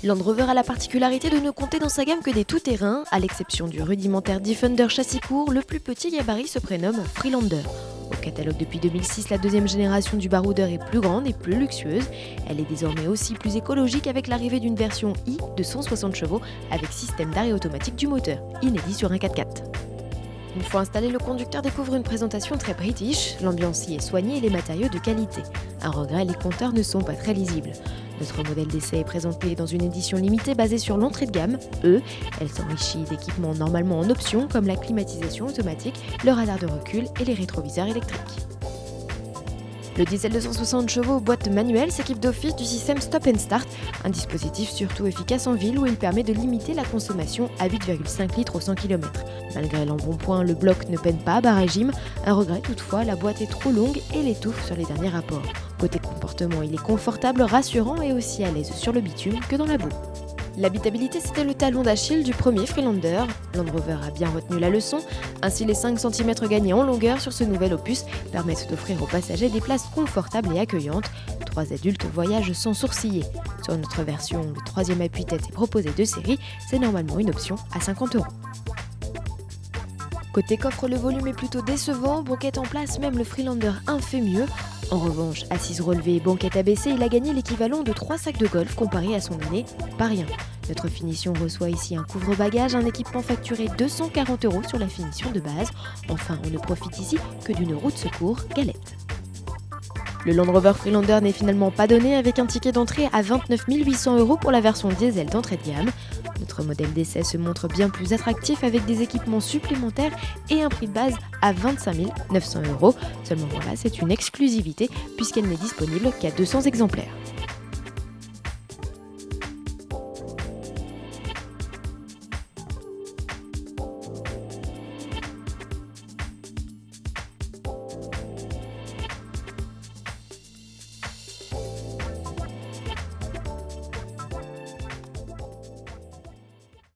Land Rover a la particularité de ne compter dans sa gamme que des tout-terrains, à l'exception du rudimentaire Defender châssis court, le plus petit gabarit se prénomme Freelander. Au catalogue depuis 2006, la deuxième génération du baroudeur est plus grande et plus luxueuse. Elle est désormais aussi plus écologique avec l'arrivée d'une version i de 160 chevaux avec système d'arrêt automatique du moteur, inédit sur un 4x4. Une fois installé, le conducteur découvre une présentation très british, l'ambiance y est soignée et les matériaux de qualité. Un regret, les compteurs ne sont pas très lisibles. Notre modèle d'essai est présenté dans une édition limitée basée sur l'entrée de gamme, E. Elle s'enrichit d'équipements normalement en option comme la climatisation automatique, le radar de recul et les rétroviseurs électriques. Le diesel de 160 chevaux boîte manuelle s'équipe d'office du système Stop and Start, un dispositif surtout efficace en ville où il permet de limiter la consommation à 8,5 litres au 100 km. Malgré l'embonpoint, le bloc ne peine pas à bas régime. Un regret toutefois, la boîte est trop longue et l'étouffe sur les derniers rapports. Côté comportement, il est confortable, rassurant et aussi à l'aise sur le bitume que dans la boue. L'habitabilité, c'était le talon d'Achille du premier Freelander. Land Rover a bien retenu la leçon. Ainsi, les 5 cm gagnés en longueur sur ce nouvel opus permettent d'offrir aux passagers des places confortables et accueillantes. 3 adultes voyagent sans sourciller. Sur notre version, le troisième appui-tête est proposé de série. C'est normalement une option à 50 €. Côté coffre, le volume est plutôt décevant. Banquette en place, même le Freelander 1 fait mieux. En revanche, assise relevée et banquette abaissée, il a gagné l'équivalent de 3 sacs de golf comparé à son aîné, pas rien. Notre finition reçoit ici un couvre-bagages, un équipement facturé 240 € sur la finition de base. Enfin, on ne profite ici que d'une roue de secours galette. Le Land Rover Freelander n'est finalement pas donné avec un ticket d'entrée à 29 800 € pour la version diesel d'entrée de gamme. Notre modèle d'essai se montre bien plus attractif avec des équipements supplémentaires et un prix de base à 25 900 €. Seulement voilà, c'est une exclusivité puisqu'elle n'est disponible qu'à 200 exemplaires.